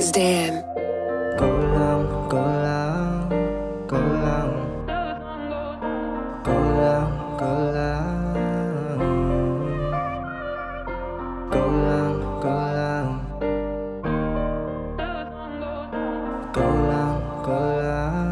Kings Dan. Go lang, go lang, go lang, go lang, go lang, go lang, go lang, go lang, go lang.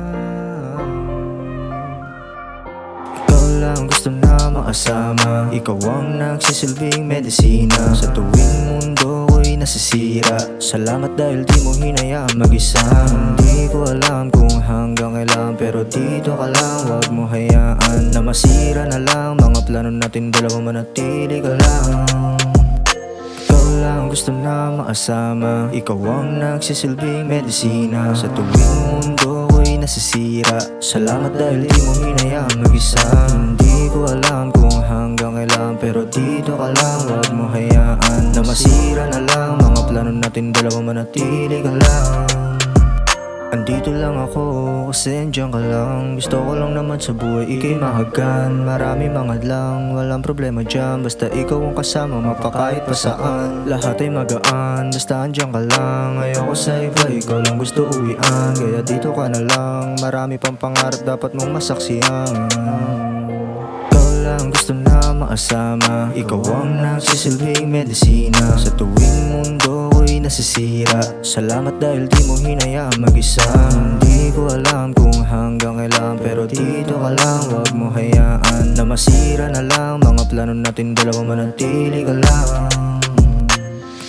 Ikaw lang gusto na makasama, ikaw ang nagsisilbing medisina sa tuwing mundo ko'y nasisira. Salamat dahil di mo hinayaan mag-isa. Hindi ko alam kung hanggang kailan, pero dito ka lang, wag mo hayaan na masira na lang mga plano natin dalawa, manatili ka lang. Ikaw lang gusto na makasama, ikaw ang nagsisilbing medisina sa tuwing mundo ko'y nasisira. Salamat dahil di mo hinayaan mag-isa. Hindi ko alam kung hanggang kailan, pero dito ka lang, wag mo hayaan na masira na lang mga plano natin dalawa, manatili ka lang. Andito lang ako kasi andyan ka lang. Gusto ko lang naman sa buhay ika'y mahagan. Marami mga lang, walang problema dyan. Basta ikaw ang kasama, mapakahit pa saan. Lahat ay magaan, basta andyan ka lang. Ayoko sa iba, ikaw lang gusto uwian. Kaya dito ka na lang, marami pang pangarap dapat mong masaksihan. Ikaw lang gusto na makasama, ikaw ang nagsisilbing medisina sa tuwing mundo ko'y nasisira. Salamat dahil di mo hinayaan mag-isa. Hindi ko alam kung hanggang kailan, pero dito ka lang, wag mo hayaan na masira na lang mga plano natin dalawa, manatili ka lang.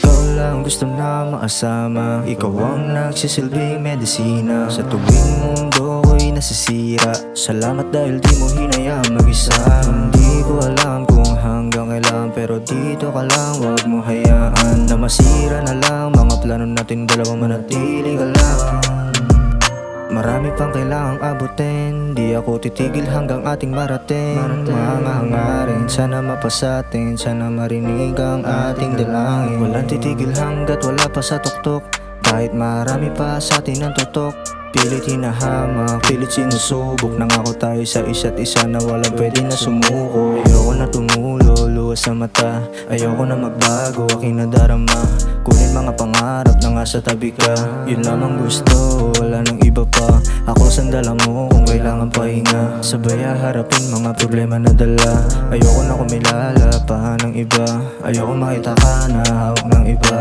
Ikaw lang gusto na makasama, ikaw ang nagsisilbing medisina sa tuwing mundo ko'y nasisira. Salamat dahil di mo hinayaan mag-isa. Hindi ko alam kung hanggang kailan, pero dito ka lang, wag mo hayaan na masira na lang mga plano natin dalawa, manatili ka lang. Marami pang kailangang abutin, di ako titigil hanggang ating marating. Mga hangarin, sana mapasatin, sana marinig ang ating dalangin. Walang titigil hanggat wala pa sa tuktok, kahit marami pa sa atin ang tutok. Pilit hinahamak, pilit sinusubok. Nangako tayo sa isa't isa na walang pwede na sumuko. Ayoko na tumulo, luwas sa mata. Ayoko na magbago, aking nadarama. Kunin mga pangarap na nga sa tabi ka. Yun lamang gusto, wala nang iba pa. Ako sandala mo kung kailangan pahinga. Sabay harapin mga problema na dala. Ayoko na kumilala pa ng iba. Ayoko makita ka na hawak ng iba.